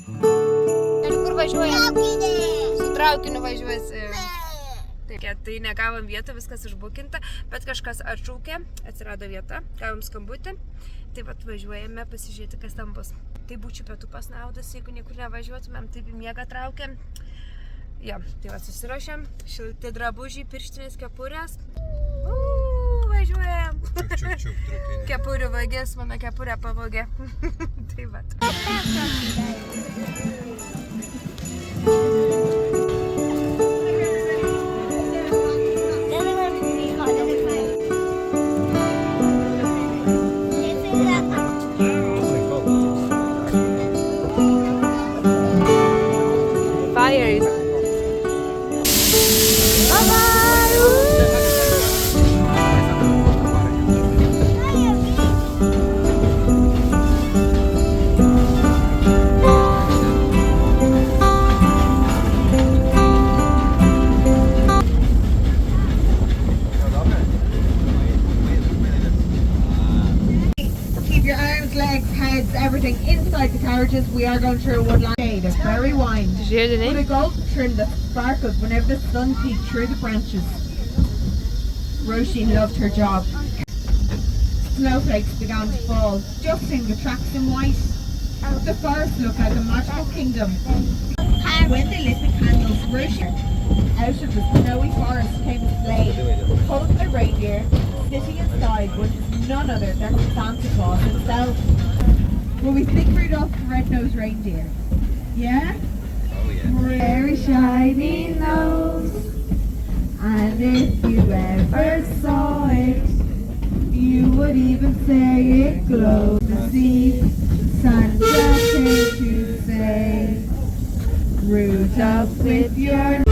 Kur važiuoja? Su traukiniu važiuosi. Tai negavom vietą, viskas išbukinta, bet kažkas atšaukė, atsirado vieta, gavom skambutį. Tai vat važiuojame pasižiūrėti, kas tam bus. Tai būčiau pietų pasnaudas, jeigu niekur nevažiuotumėm, taip į miegą traukiam. Jo, tai va susiruošėm, šilti drabužiai, pirštinės, kepurės. Važiuojam. Kepurių vagės, mano kepurę pavogė. Tai va. Fires. Everything inside the carriages. We are going through a woodland shade. It's very wide. Did you hear the name? With a golden trim that sparkles whenever the sun peeks through the branches. Roisin loved her job. Snowflakes began to fall, dusting the tracks in white. The forest looked like a magical kingdom. When they lit the candles, Roisin, out of the snowy forest came a sleigh, pulled by reindeer, sitting inside was none other than Santa Claus himself. Will we think Rudolph the Red-Nosed Reindeer? Yeah? Oh yeah. Very shiny nose, and if you ever saw it, you would even say it glows. To see Santa came to say, Rudolph with your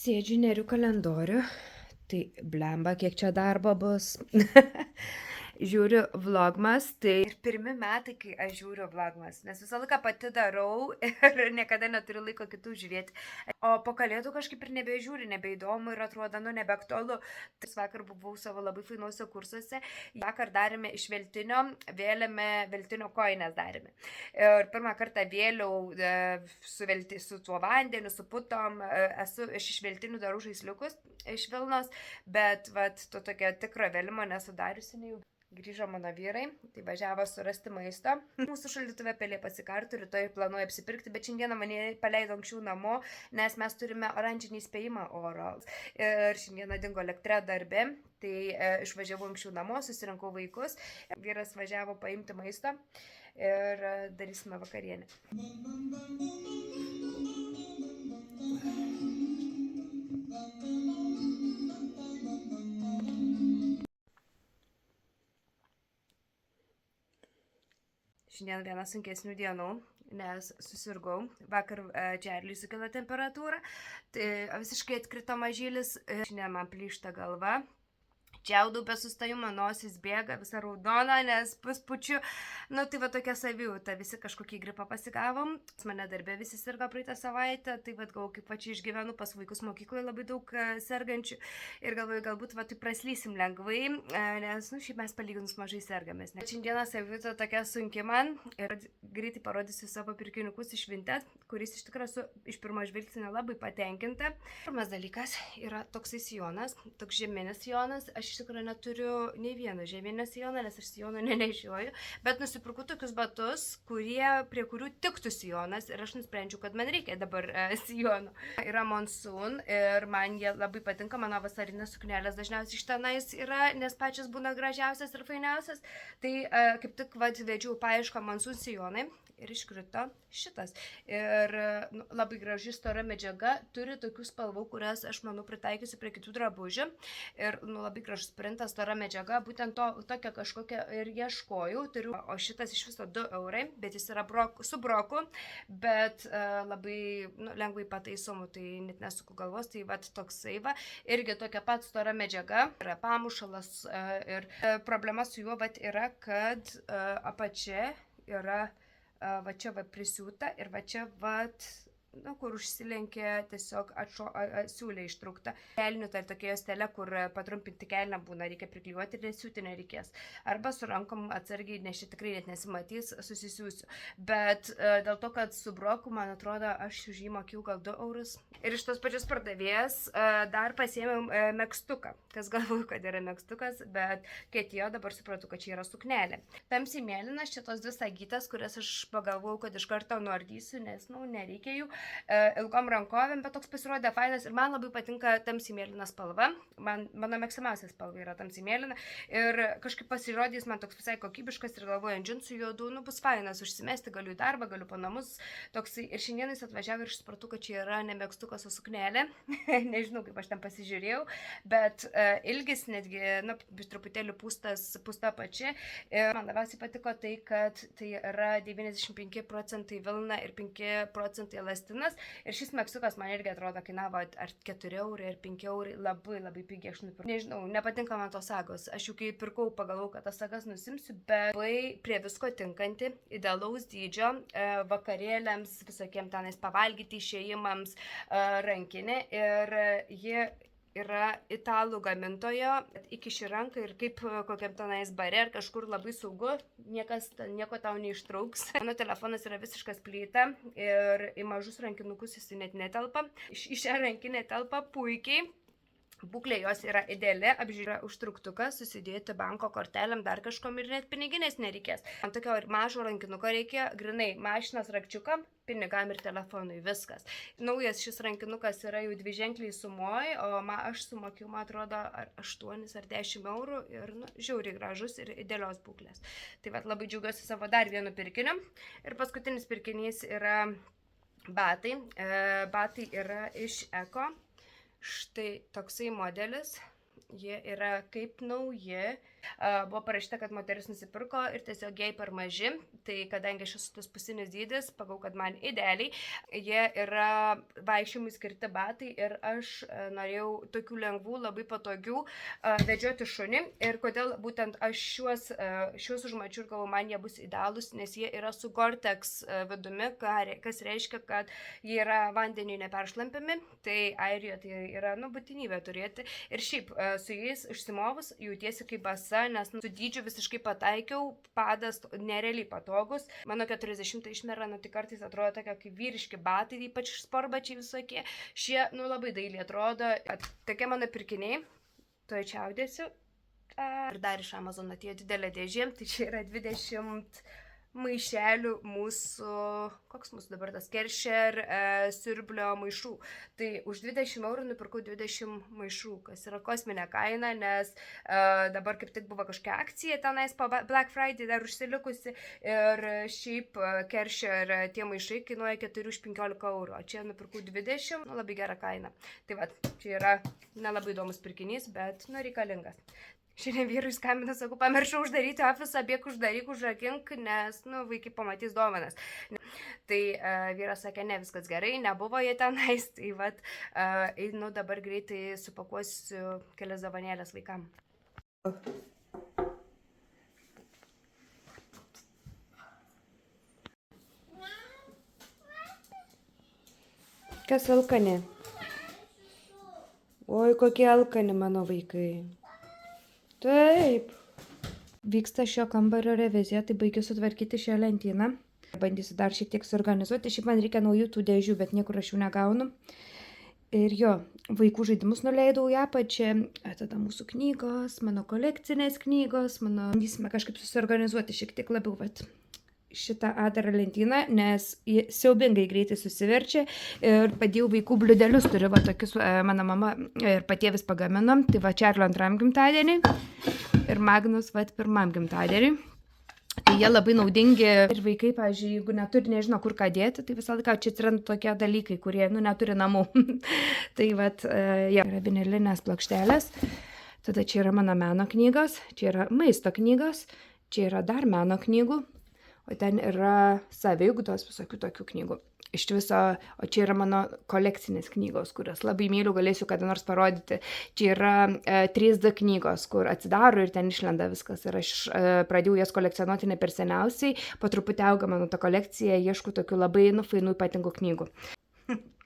Sėdžiu, neriu kalendorių, tai blemba, kiek čia darbo bus. Žiūriu vlogmas, tai ir pirmi metai, kai aš žiūriu vlogmas, nes visą laiką pati darau ir niekada neturiu laiko kitų žiūrėti. O po kalėdų kažkaip ir nebežiūriu, nebeįdomu ir atrodo, nebeaktualu. Tai vakar buvau savo labai fainuose kursuose, vakar darėme iš veltinio, vėlėme veltinio kojines darėme. Ir pirmą kartą vėliau su tuo vandeniu, su putom, esu iš veltinių darau žaisliukus iš Vilnos, bet to tokio tikro vėlimo nesudariusi nejau. Grįžo mano vyrai, tai važiavo surasti maisto. Mūsų šaldytuve pelė pasikartų, rytoj planuoju apsipirkti, bet šiandieną mane paleido anksčiau namo, nes mes turime oranžinį įspėjimą oro. Ir šiandieną dingo elektra darbe, tai išvažiavau anksčiau namo, susirinkau vaikus. Vyras važiavo paimti maisto ir darysime vakarienę. Šiandien viena sunkesnių dienų, nes susirgau. Vakar Čarliui sukilo temperatūra, tai visiškai atkrito mažylis. Šiandien man plyšta galva. Čiaudau be sustojimo, nosis bėga, visa raudona, nes puspučiu. Tai va tokia savijauta, visi kažkokį gripą pasigavom. Mane darbė visi sirgo praeitą savaitę, tai va kaip pačiai išgyvenu, pas vaikus mokykloje labai daug sergančių. Ir galvoju, galbūt tai praslysim lengvai, nes šiaip mes palyginus mažai sergamės. Šiandieną savijauta tokia sunki man ir greitai parodysiu savo pirkiniukus iš Vinted, kuris iš tikrųjų esu iš pirmo žvilgsnio labai patenkinta. Pirmas dalykas yra toksai sijonas, toks žeminis sijonas. Aš iš tikrųjų neturiu nei vieno žieminio sijono, nes aš sijono nenešioju, bet nusipirkau tokius batus, prie kurių tiktų sijonas ir aš nusprendžiau, kad man reikia dabar sijono. Yra monsoon ir man jie labai patinka, mano vasarinės suknelės dažniausiai iš tenais yra, nes pačios būna gražiausias ir fainiausias. Tai kaip tik vedžiau paiešką monsoon sijonai. Ir iškrito šitas. Ir labai graži stora medžiaga, turi tokių spalvų, kurias aš manau pritaikysiu prie kitų drabužių. Ir labai gražus printas, stora medžiaga, būtent tokia kažkokia ir ieškojau. O šitas iš viso 2 eurai, bet jis yra su broku, bet labai lengvai pataisomų, tai net nesuku galvos, tai vat toksai va. Irgi tokia pat stora medžiaga, yra pamušalas ir problema su juo vat yra, kad apačia yra va čia va prisiūta ir va čia va, kur užsilenkė tiesiog siūlė ištrūkta. Kelnių tai tokia juostelė, kur patrumpinti kelnę būna, reikia priklijuoti ir nesiūti nereikės. Arba su rankom atsargiai, nes čia tikrai net nesimatys, susisiūsiu. Bet dėl to, kad su broku, man atrodo, aš už jį mokėjau gal 2 eurus. Ir iš tos pačios pardavėjas dar pasiėmiau megztuką. Kas galvoju, kad yra megztukas, bet kai atėjo, dabar supratau, kad čia yra suknelė. Tamsiai mėlynas, čia tos 2 sagytas, kurias aš pagalvojau, kad iš karto nuardysiu, nes, nereikia jų. Ilgom rankovėm, bet toks pasirodė fainas ir man labai patinka tamsiai mėlyna spalva. Mano mėgstamiausia spalva yra tamsiai mėlyna ir kažkaip pasirodys man toks visai kokybiškas ir galvoju ant džinsų juodų, bus fainas užsimesti, galiu į darbą, galiu po namus. Toksai, ir šiandien jis atvažiavo ir aš supratau, kad čia yra ne megztukas, o suknelė. Nežinau, kaip aš ten pasižiūrėjau, bet ilgis netgi, truputėlį pūsta pačia. Ir man labiausiai patiko tai, kad tai yra 95% vilna ir 5% elastina. Ir šis megztukas man irgi atrodo kainavo ar 4 eurai, ar 5 eurai, labai pigiai aš nupirkau. Nežinau, nepatinka man tos sagos. Aš jau kai pirkau, pagalvojau, kad tas sagas nusimsiu, bet labai prie visko tinkanti, idealaus dydžio, vakarėliams, visokiem tenais pavalgyti, išėjimams, rankinė. Ir ji yra italų gamintojo, įkiši ranką ir kaip kokiam tenais bare ar kažkur labai saugu, nieko tau neištrauks. Mano telefonas yra visiškas plyta ir į mažus rankinukus jis net netelpa. Į šią rankinę telpa puikiai. Būklė jos yra ideali, apžiūrė užtruktukas, susidėti banko kortelėm, dar kažkom ir net piniginės nereikės. Man tokio mažo rankinuko reikia, grinai mašinas rakčiukam, pinigam ir telefonui, viskas. Naujas šis rankinukas yra jau 2-ženkliai sumoj, o aš sumokėjau, man atrodo, 8 ar 10 eurų ir žiauriai gražus ir idealios būklės. Tai vat labai džiaugiuosi savo dar vienu pirkiniu. Ir paskutinis pirkinys yra batai. Batai yra iš Eko. Štai toksai modelis, jie yra kaip nauji, buvo parašyta, kad moteris nusipirko ir tiesiog jai per maži, tai kadangi aš esu tas pusinis dydis, pagau, kad man idealiai, jie yra vaikščiojimui skirti batai ir aš norėjau tokių lengvų, labai patogių vedžioti šunį ir kodėl būtent aš šiuos užmačiau ir galvoju, man jie bus idealūs, nes jie yra su Gore-Tex vidumi, kas reiškia, kad jie yra vandeniui neperšlampimi, tai Airijoje tai yra būtinybė turėti ir šiaip su jais išsimovus jautiesi kaip basa, nes su dydžiu visiškai pataikiau, padas nerealiai patogus. Mano 40 išmera, tai kartais atrodo tokia kaip vyriški batai, ypač sportbačiai visokie. Šie, labai dailiai atrodo. Tokie mano pirkiniai. Tuoj čiaudėsiu. Ir dar iš Amazon atėjo didelė dėžė. Tai čia yra 20 maišelių mūsų, koks mūsų dabar tas Kersher siurblio maišų. Tai už 20 eurų nupirkau 20 maišų, kas yra kosminė kaina, nes dabar kaip tik buvo kažkokia akcija tenais po Black Friday dar užsilikusi ir šiaip Kersher tie maišai kainuoja 4 už 15 eurų, o čia nupirkau 20, labai gera kaina. Tai va, čia yra nelabai įdomus pirkinys, bet reikalingas. Šiandien vyrui skambinu, sakau, pamiršau uždaryti ofisą, bėk uždaryk, užrakink, nes, vaikai pamatys dovanas. Tai vyras sakė, ne, viskas gerai, nebuvo jie tenais, tai vat, einu dabar greitai supakuosiu kelias dovanėlės vaikam. Kas alkani? Oi, kokie alkani mano vaikai. Taip. Vyksta šio kambario revizija, tai baigiu sutvarkyti šią lentyną. Bandysiu dar šiek tiek suorganizuoti. Šiaip man reikia naujų tų dėžių, bet niekur aš jų negaunu. Ir jo, vaikų žaidimus nuleidau į apačią, tada mūsų knygos, mano kolekcinės knygos, bandysime kažkaip susiorganizuoti šiek tiek labiau, vat, šitą atdarą lentyną, nes ji siaubingai greitai susiverčia ir padėjau vaikų bliudelius, turiu va tokius, mano mama ir patėvis pagaminom, tai va Čarlio 2 gimtadienį ir Magnus va 1 gimtadienį. Tai jie labai naudingi ir vaikai, pavyzdžiui, jeigu neturi, nežino, kur ką dėti, tai visą laiką čia atsiranda tokie dalykai, kurie, neturi namų. Tai vat, yra vinilinės plokštelės, tada čia yra mano meno knygos, čia yra maisto knygos, čia yra dar meno knygų, o ten yra saviugdos visokių tokių knygų. Iš viso, o čia yra mano kolekcinės knygos, kurias labai myliu, galėsiu kada nors parodyti. Čia yra 3D knygos, kur atsidaro ir ten išlenda viskas. Ir aš pradėjau jas kolekcionuoti ne per seniausiai, po truputį auga mano ta kolekcija, ieškau tokių labai fainų ypatingų knygų.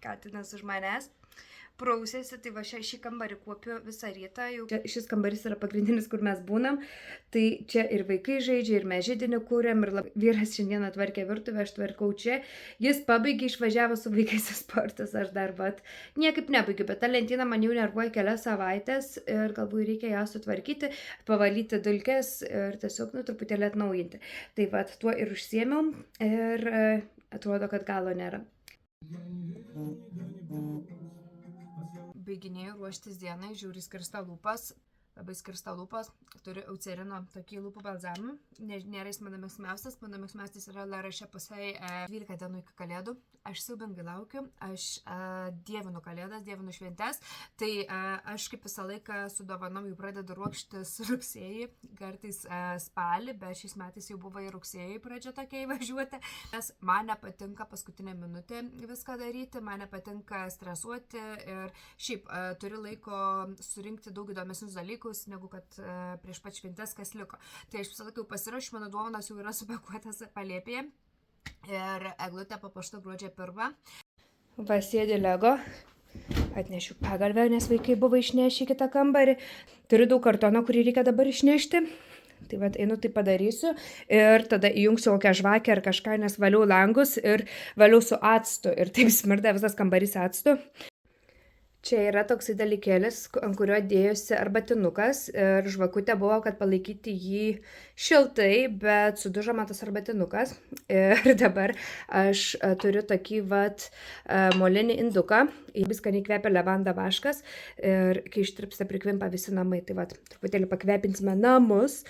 Katinas už manęs prausėsi, tai va šį kambarį kuopiu visą rytą. Šis kambarys yra pagrindinis, kur mes būnam. Tai čia ir vaikai žaidžia, ir mes židinį kūrėm, ir vyras šiandien atvarkė virtuvę, aš tvarkau čia. Jis pabaigė, išvažiavo su vaikais į sportus, aš dar niekaip nebaigiu, bet ta lentyna man jau nervuoja kelias savaitės ir galbūt reikia ją sutvarkyti, pavalyti dulkes ir tiesiog truputėlį atnaujinti. Tai va, tuo ir užsiėmiau ir atrodo, kad galo nėra. Baiginėjau ruoštis dienai, žiūri skirsta lūpas, labai skirsta lūpas, turiu Eucerino tokį lūpų balzamą, nėra jis mano mėgstamiausias yra La Roche-Posay 12 dienų iki kalėdų, aš siaubingai laukiu, aš dievinu kalėdas, dievinu šventes, tai aš kaip visą laiką su dovanom jau pradedu ruoštis rugsėjį, kartais spalį, bet šiais metais jau buvo į rugsėjį pradžia tokia įvažiuoti, nes man nepatinka paskutinę minutę viską daryti, man nepatinka stresuoti ir šiaip turiu laiko surinkti daug įdomesnius dalykus, negu kad prieš pat šventes kas liko. Tai aš visą laiką jau pasirašiau, mano dovanos jau yra supakuotas palėpėje ir eglutė papuošta gruodžio 1. Va, sėdi Lego, atnešiu pagalvę, nes vaikai buvo išnešę į kitą kambarį. Turiu daug kartono, kurį reikia dabar išnešti. Tai va, einu tai padarysiu ir tada įjungsiu kokią žvakę ar kažką, nes valiau langus ir valiau su actu ir taip smirda visas kambarys actu. Čia yra toksai dalykėlis, ant kurio dėjosi arbatinukas ir žvakutė buvo, kad palaikyti jį šiltai, bet sudužo man tas arbatinukas. Ir dabar aš turiu tokį molinį induką, jis skaniai kvepia levanda vaškas ir kai ištirpsta prikvimpa visi namai, tai truputėlį pakvepinsime namus,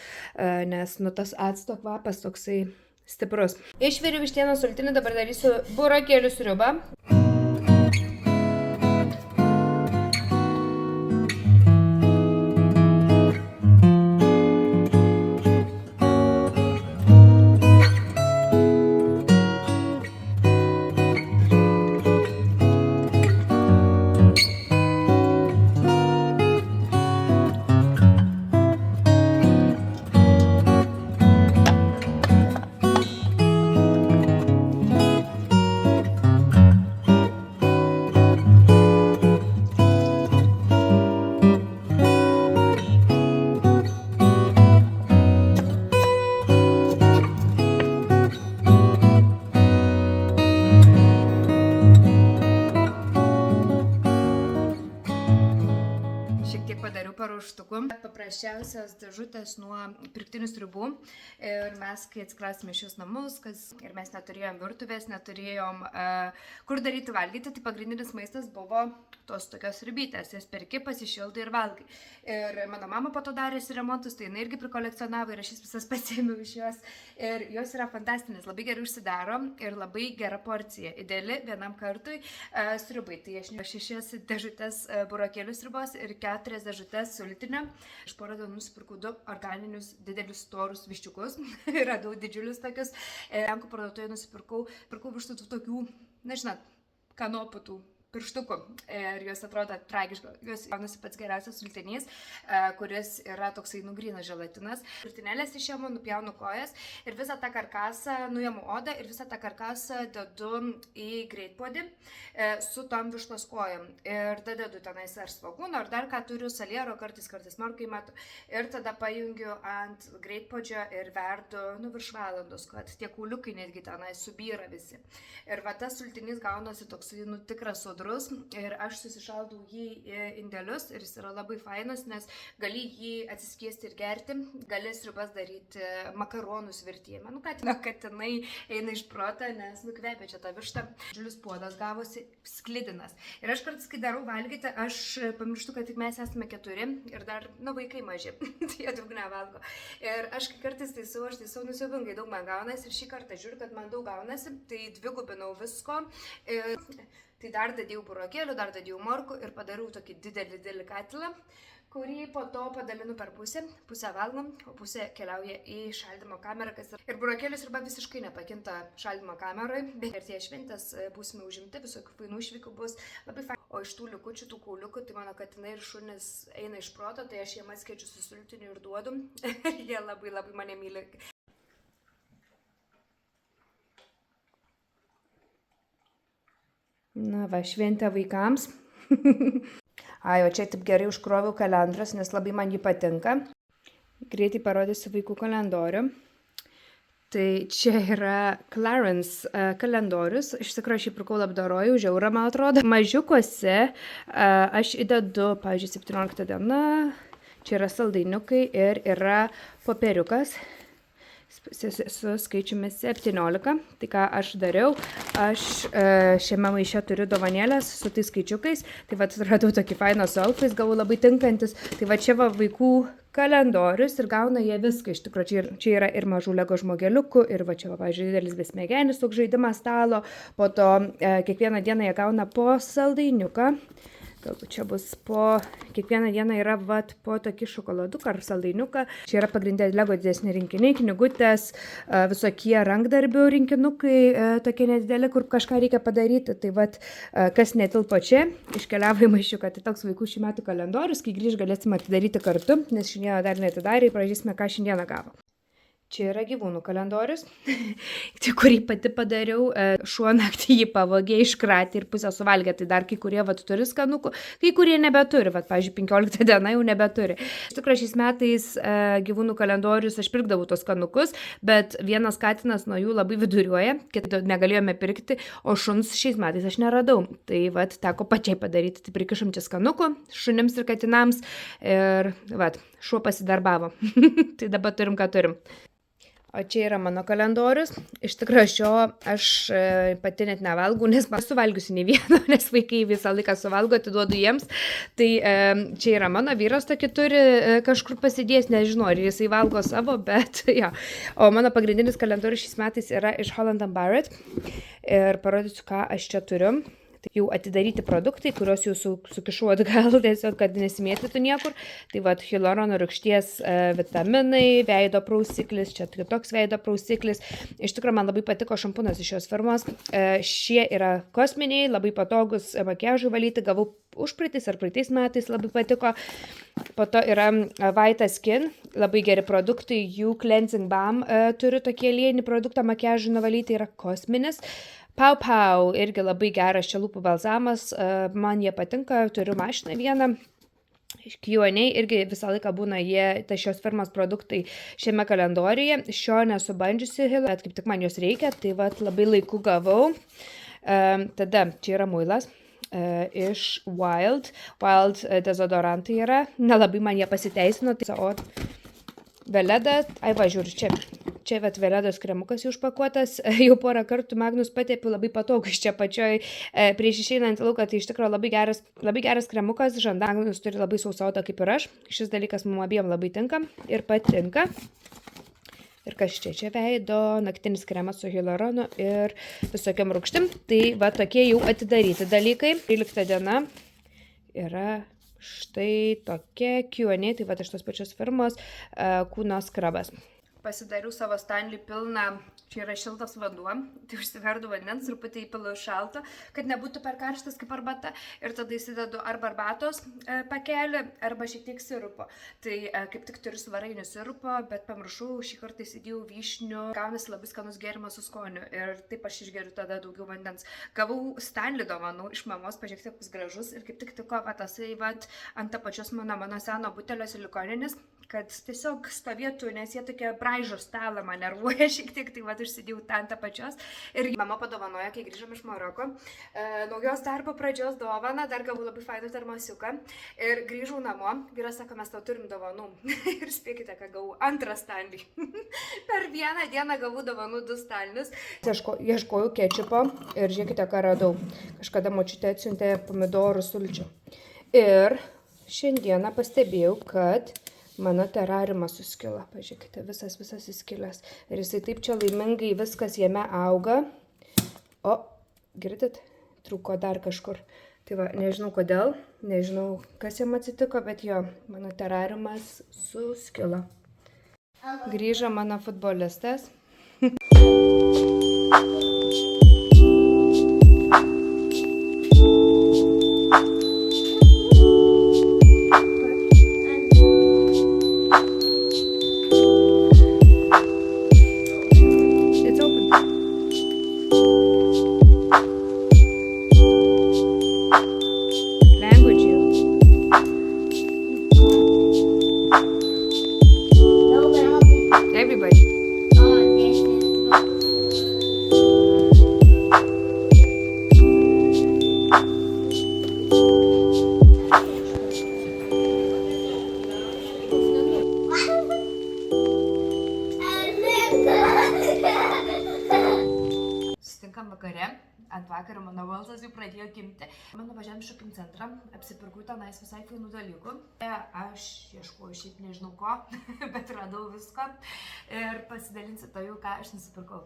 nes tas acto kvapas toksai stiprus. Išviriu vištienos sultinį, dabar darysiu burokėlių sriubą. Paruoštukų. Paprasčiausios dėžutės nuo pirktinių sriubų ir mes, kai atsikraustėme šios namus, ir mes neturėjom virtuvės, neturėjom kur daryti valgyti, tai pagrindinis maistas buvo tos tokios sriubytės, jas perki, pasišildai ir valgai. Ir mano mama po to darėsi remontus, tai jinai irgi prikolekcionavo ir aš jas visas pasiėmiau iš jos. Ir jos yra fantastinės, labai gerai užsidaro ir labai gera porcija, ideali vienam kartui sriubai. Tai aš 6 dėžutės burokėlių sriubos ir 4 dėžutės sultinio. Aš porą dienų nusipirkau 2 organinius didelius storus viščiukus. Radau didžiulius tokius. Lenkų parduotuvėje nusipirkau vištų tokių, nežinot, kanoputų pirštukų ir jos atrodo tragiškai. Jos gaunasi pats geriausias sultinys, kuris yra toksai grynas želatinas. Sultinėlės išėmu, nupjaunu kojas ir visą tą karkasą, nuimu odą ir visą tą karkasą dedu į greitpuodį su tom vištos kojom. Ir tada dedu tenais ar svogūno, ar dar ką turiu, saliero, kartais morkai metu. Ir tada pajungiu ant greitpuodžio ir verdu virš valandos, kad tie kauliukai netgi tenais subyra visi. Ir va tas sultinys gaunasi toksai tikras sodu. saldrus ir aš susišaldau jį į indelius ir jis yra labai fainas, nes gali jį atsiskiesti ir gerti, gali sriubas daryti, makaronus virtėjimą. Nu, katinai eina iš proto, nes nukvepia čia tą vištą. Džiulis puodas gavosi sklidinas. Ir aš kartais, kai darau valgyti, aš pamirštu, kad tik mes esame 4 ir dar, vaikai maži, tai jie daug nevalgo. Ir aš kai kartais taisau, nusiaubingai daug man gaunasi ir šį kartą žiūriu, kad man daug gaunasi, tai dvigubinau visko. Ir tai dar dadėjau burokėlių, dar dadėjau morkų ir padariau tokį didelį katilą, kurį po to padalinu per pusę valgom, o pusė keliauja į šaldymo kamerą. Ir burokėlius arba visiškai nepakinta šaldymo kameroje, bet ir tie šventės būsime užimti, visokių fainų išvykų bus labai fainų. O iš tų likučių, tų kauliukų, tai mano katinai ir šunis eina iš proto, tai aš jiem atskaičiu su sultiniu ir duodu. Jie labai mane myli. Na va, šventė vaikams. Ai, o čia taip gerai užkroviau kalendras, nes labai man jį patinka. Greitai parodysiu vaikų kalendorių. Tai čia yra Clarence kalendorius. Iš tikrųjų, aš jį pirkau Labdaroj, už eurą, man atrodo. Mažiukuose aš įdedu, pavyzdžiui, 17 diena. Čia yra saldainiukai ir yra popieriukas su skaičiumi 17. Tai ką aš dariau, aš šiame maiše turiu dovanėlės su tais skaičiukais. Tai va, radau tokį fainą su elfais, gavau labai tinkantis. Tai va, čia va vaikų kalendorius ir gauna jie viską. Iš tikrųjų, čia yra ir mažų lego žmogeliukų, ir va čia, va, pavyzdžiui, didelis besmegenis, toks žaidimas stalo. Po to kiekvieną dieną jie gauna po saldainiuką. Galbūt čia bus kiekvieną dieną yra po tokį šokoladuką ar saldainiuką. Čia yra pagrindė lego didesni rinkiniai, knygutės, visokie rankdarbių rinkinukai, tokie nedideli, kur kažką reikia padaryti. Tai vat, kas netilpo čia, iškeliavo į maišiuką. Tai toks vaikų šių metų kalendorius, kai grįž galėsime atidaryti kartu, nes šiandieną dar neatidarė, pražysime, ką šiandieną gavo. Čia yra gyvūnų kalendorius, kurį pati padariau, šuo naktį jį pavogė, iškratė ir pusę suvalgė, tai dar kai kurie turi skanukų, kai kurie nebeturi, pavyzdžiui, 15 diena jau nebeturi. Iš tikrųjų, šiais metais gyvūnų kalendorius aš pirkdavau tos skanukus, bet vienas katinas nuo jų labai viduriuoja, kito negalėjome pirkti, o šuns šiais metais aš neradau. Tai teko pačiai padaryti, tai prikišom čia skanukų šunims ir katinams ir šuo pasidarbavo. Tai dabar turim, ką turim. O čia yra mano kalendorius. Iš tikrųjų, šio aš pati net nevalgau, nes suvalgiusi nei vieno, nes vaikai visą laiką suvalgo, atiduodu jiems. Tai čia yra mano vyras tokį turi kažkur pasidėjęs, nežinau, ar jisai valgo savo, bet jo. O mano pagrindinis kalendorius šiais metais yra iš Holland & Barrett. Ir parodysiu, ką aš čia turiu. Tai jau atidaryti produktai, kuriuos jau sukišau atgal, tiesiog, kad nesimėtytų niekur. Tai hialurono rūgšties vitaminai, veido prausiklis, čia kitoks veido prausiklis. Iš tikrųjų, man labai patiko šampūnas iš šios firmos. Šie yra kosminiai, labai patogus makiažui valyti, gavau užpraeitais ar praeitais metais, labai patiko. Po to yra Vita Skin, labai geri produktai, jų Cleansing Balm turiu tokį aliejinį produktą makiažui nuvalyti, yra kosminis. Pau Pau, irgi labai geras čia lūpų balzamas, man jie patinka, turiu mašiną vieną. Q&A irgi visą laiką būna šios firmos produktai šiame kalendoriuje. Šio nesu bandžiusi, bet kaip tik man jos reikia, tai labai laiku gavau. Tada čia yra muilas iš Wild dezodorantai yra, nelabai man jie pasiteisino. O Veleda, žiūriu, čia Veledos kremukas jau užpakuotas, jau porą kartų Magnus patėpiu, labai patogus čia pačioj prieš išeinant į lauką, tai iš tikrųjų labai geras kremukas, Magnus turi labai sausą odą kaip ir aš, šis dalykas mums abiem labai tinka ir patinka. Ir kas čia veido, naktinis kremas su hialuronu ir visokiam rūgštim, tai tokie jau atidaryti dalykai. 13 diena yra štai tokia Q&A, tai iš tos pačios firmos kūno skrabas. Pasidariau savo Stanley pilną, čia yra šiltas vanduo, tai užsiverdu vandens, truputį įpilu šaltą, kad nebūtų per karštas kaip arbata ir tada įsidedu arba arbatos pakelį, arba šiek tiek sirupo. Tai kaip tik turiu svarainių sirupo, bet pamiršau, šį kartą įsidėjau vyšnių, gaunasi labai skanus gėrimas su skoniu ir taip aš išgeriu tada daugiau vandens. Gavau Stanley dovanų iš mamos, pažiūrėkite, koks gražus ir kaip tik tiko tasai ant pačios mano seno butelio silikoninis, kad tiesiog stovėtų, nes jie tokie braižo stalą man nervuoja šiek tiek, tai vat užsidėjau tą ant apačios. Ir mama padovanojo, kai grįžom iš Maroko, naujos darbo pradžios dovaną, dar gavau labai fainą termosiuką. Ir grįžau namo, vyras sako, mes tau turim dovanų. Ir spėkite, ką gavau, antrą Stanley. Per vieną dieną gavau dovanų 2 Stanleys. Ieškojau kečupo ir žiūrėkite, ką radau. Kažkada močiutė atsiuntė pomidorų sulčių. Ir šiandieną pastebėjau, kad mano terariumas suskilo. Pažiūrėkite, visas įskilęs. Ir jisai taip čia laimingai viskas jame auga. O, girdit, trūko dar kažkur. Tai va, nežinau kodėl, nežinau, kas jam atsitiko, bet jo, mano terariumas suskilo. Grįžo mano futbolistas. Vakare, ant vakaro mano balsas jau pradėjo kimti. Mano važiavim shopping centrą, apsipirkau tenais visai fainų dalykų. Aš ieškojau šiaip nežinau ko, bet radau visko ir pasidalinsiu to jau, ką aš nusipirkau.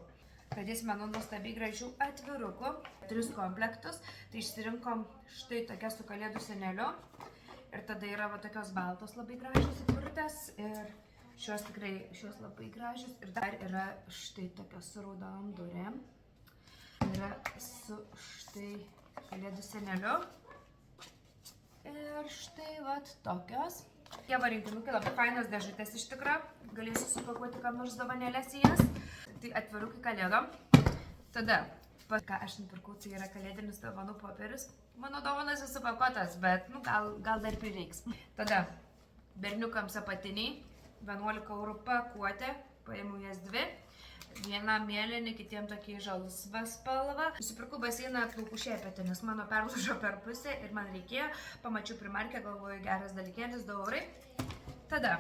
Pradėsime nuo nuostabiai gražių atvirukų, 3 komplektus. Tai išsirinkom štai tokia su kalėdų seneliu. Ir tada yra va tokios baltos labai gražios atvirutės ir šios tikrai, šios labai gražios. Ir dar yra štai tokios su raudonom durėm. Yra su štai kalėdų seneliu. Ir štai vat tokios. Tie varinkinukai labai fainas dėžutės iš tikro. Galėsiu supakuoti kam nors dovanėlės į jas. Tai atvirukai kalėdom. Tada, ką aš nupirkau, tai yra kalėdinis dovanų popierius. Mano dovanas jau supakuotas, bet gal dar prireiks. Tada berniukams apatiniai. 11 eurų pakuotė. Paėmiau jas 2. Vieną mėlynį, kitiem tokį žalsvą spalvą. Nusipirkau baseiną plaukų šepetį, nes mano perlūžo per pusę ir man reikėjo. Pamačiau primarkę, galvoju, geras dalykėlis, 2 eurai. Tada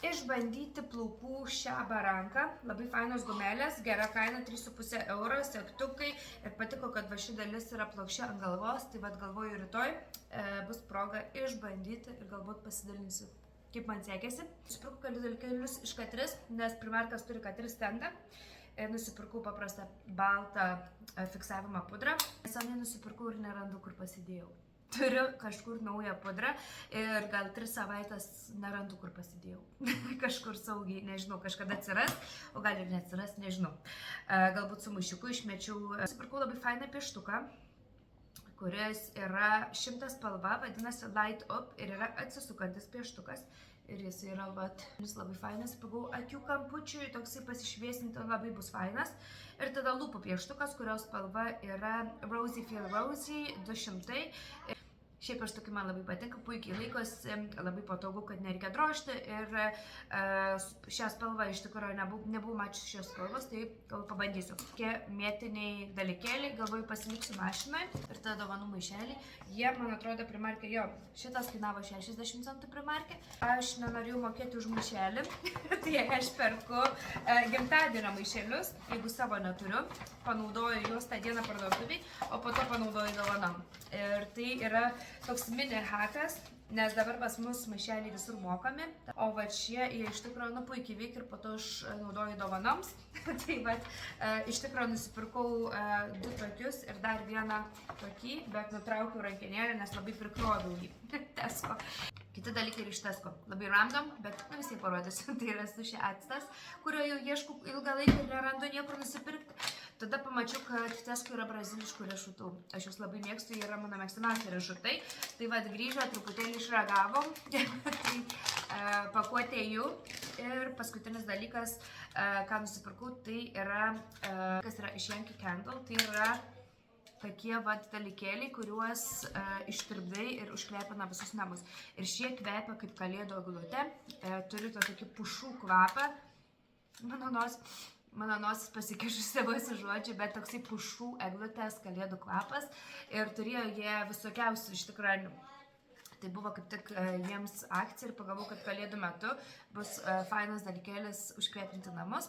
išbandyti plaukų šią baranką. Labai fainos gumelės, gera kaina 3,5 euro, segtukai. Ir patiko, kad va ši dalis yra plokščia ant galvos, tai vad galvoju rytoj bus proga išbandyti ir galbūt pasidalinsiu, kaip man sekėsi. Nusipirkau kelius dalykėlius iš K3, nes primarkas turi K3 stendą. Nusipirkau paprastą baltą fiksavimą pudrą. Senai nusipirkau ir nerandu, kur pasidėjau. Turiu kažkur naują pudrą ir gal 3 savaitės nerandu, kur pasidėjau. Kažkur saugiai, nežinau, kažkada atsiras, o gal ir neatsiras, nežinau. Galbūt su maišiuku išmečiau. Nusipirkau labai fainą pieštuką, kuris yra 100 spalva, vadinasi Light Up ir yra atsisukantis pieštukas. Ir jis yra labai fainas, pagau akių kampučiui, toksai pasišviesinti labai bus fainas. Ir tada lūpų pieštukas, kurios spalva yra Rosy Feel Rosy 200. Šiaip pieštukai man labai patinka, puikiai laikosi, labai patogu, kad nereikia drožti. Ir šią spalvą iš tikrųjų nebuvau mačius šios spalvos, tai gal pabandysiu. Tokie mėtiniai dalykėliai, galvoju pasiliksiu mašinai ir tada dovanų maišelį. Jie, man atrodo, primarkė, jo, šitas kainavo 60 centų primarkė. Aš nenorėjau mokėti už maišelį, tai aš perku gimtadienio maišelius, jeigu savo neturiu. Panaudoju juos tą dieną parduotuviai, o po to panaudoju dovanom. Ir tai yra toks mini hakas, nes dabar pas mus maišeliai visur mokami, o va šie jie iš tikrųjų puikiai veikia ir po to aš naudoju dovanoms. Tai va, iš tikrųjų nusipirkau 2 tokius ir dar vieną tokį, bet nutraukiau rankenėlę, nes labai prikroviau jį. Tesco. Kiti dalykai ir iš Tesco. Labai random, bet visai parodysiu. Tai yra sushi actas, kurio jau ieškau ilgą laiką ir nerandu niekur nusipirkti. Tada pamačiau, kad Tesco yra braziliškų riešutų. Aš jūs labai mėgstu, jie yra mano mėgstamiausi riešutai. Tai vad grįžo, truputėlį išragavom. Tai pakuotė jų. Ir paskutinis dalykas, ką nusipirkau, tai yra, kas yra iš Yankee Candle. Tai yra tokie vat dalykėliai, kuriuos ištirpdai ir užkvepina visus namus. Ir šie kvepia kaip kalėdų eglutė, turi tokį pušų kvapą. Mano nosis pasikišusi visi žodžiai, bet toksai pušų eglutės kalėdų kvapas. Ir turėjo jie visokiausių iš tikrųjų. Tai buvo kaip tik jiems akcija ir pagalvojau, kad kalėdų metu bus fainas dalykėlis užkvėpinti namus.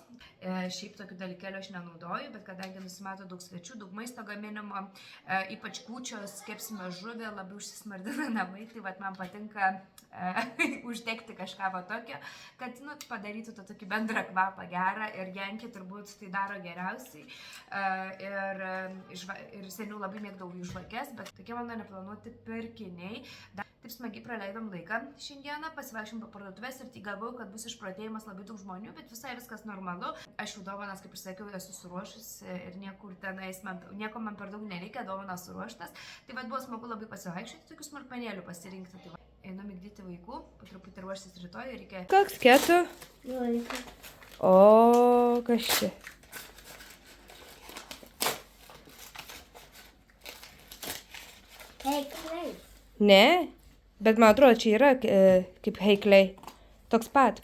Šiaip tokių dalykėlių aš nenaudoju, bet kadangi nusimato daug svečių, daug maisto gaminimo, ypač kūčios, kepsime žuvį, labai užsismardina namai, tai vat man patinka uždegti kažką va tokio, kad padarytų tą tokį bendrą kvapą gerą ir Jankė turbūt tai daro geriausiai. Ir seniau labai mėgdavau jų žvakes, bet tokie mano neplanuoti pirkiniai. Taip smagiai praleidom laiką šiandieną, pasivaikščiom po parduotuvės ir tai galvojau, kad bus išprotėjimas labai daug žmonių, bet visai viskas normalu. Aš jau dovanas, kaip ir sakiau, esu suruošusi ir nieko man per daug nereikia, dovanas suruoštas. Tai vad buvo smagu labai pasivaikščioti, tokių smulkmenėlių pasirinkti. Tai einu migdyti vaikų, po truputį ruoštis rytoj ir reikia... Koks ketu? O, kas čia? Ne? Bet man atrodo, čia yra kaip heikliai. Toks pat.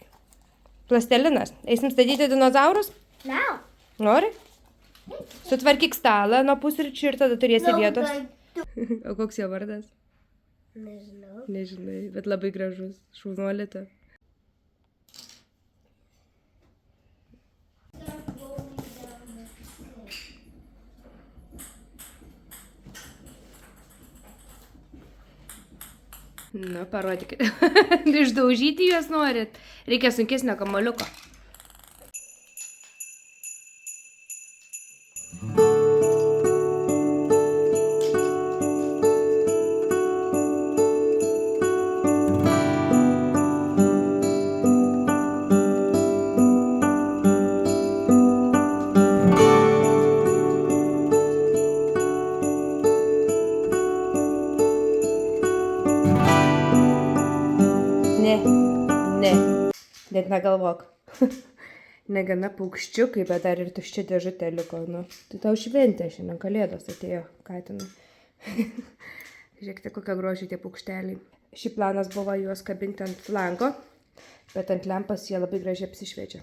Plastelinas. Eisim statyti dinozaurus? Ne. Nori? Sutvarkyk stalą nuo pusryčių ir tada turėsi vietos. O koks jo vardas? Nežinau. Nežinai, bet labai gražus. Šaunuolė. Nu, parodykit. Išdaužyti juos norit. Reikia sunkesnio kamuoliuko. Net negalvok. Negana paukščiukai, bet dar ir tuščia dėžutė liko. Tai tau šventė šiandien, kalėdos atėjo katinui. Žiūrėkite, kokia grožį tie paukšteliai. Šį planas buvo juos kabinti ant lango, bet ant lempas jie labai gražiai apsišviečia.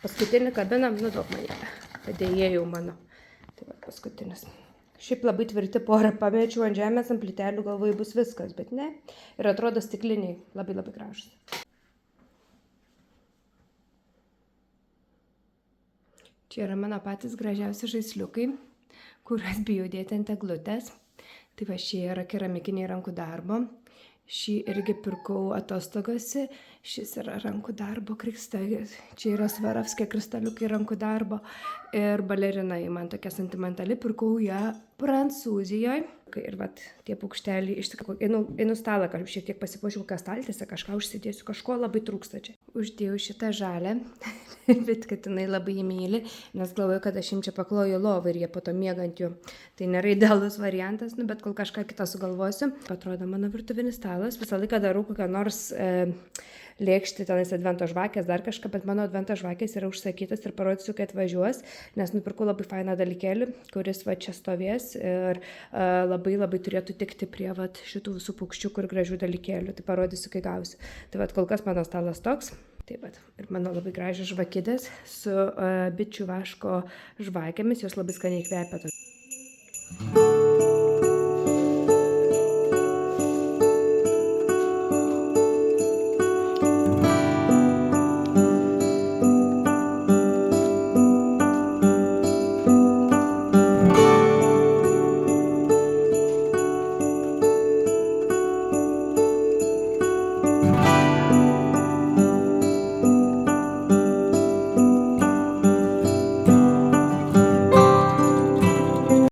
Paskutinį kabinam, duok mane. Padėjėjau mano. Tai va, paskutinis. Šiaip labai tvirti porą pamečiau ant žemės, ant plytelių galvoju bus viskas, bet ne. Ir atrodo stikliniai labai gražus. Čia yra mano patys gražiausi žaisliukai, kuriuos bijau dėti ant eglutės. Tai va, šie yra keramikiniai rankų darbo. Šį irgi pirkau atostogose. Šis yra rankų darbo kristalas. Čia yra Svarovskio kristaliukai rankų darbo. Ir balerinai man tokia sentimentali. Pirkau ją Prancūzijoje. Ir vat tie paukšteliai, iš tikrųjų, einu stalą, šiek tiek pasipuošiu kokią staltiesę, kažką užsidėsiu, kažko labai trūksta čia. Uždėjau šitą žalę, bet kad jinai labai įmyli, nes galvoju, kad aš jums čia pakloju lovą ir jie po to miega ant jų. Tai nėra idealus variantas, bet kol kažką kitą sugalvosiu. Atrodo mano virtuvinis stalas, visą laiką darau kokią nors lėkštį, tenais advento žvakės, dar kažką, bet mano advento žvakės yra užsakytas ir parodysiu, kai atvažiuos, nes nupirkau labai fainą dalykėlį, kuris va čia stovės ir labai turėtų tikti prie va šitų visų paukščiukų ir gražių dalykėlių. Tai parodysiu, kai gausiu. Tai va kol kas mano stalas toks. Taip pat ir mano labai gražios žvakidės su bičių vaško žvakėmis, jos labai skaniai kvepia.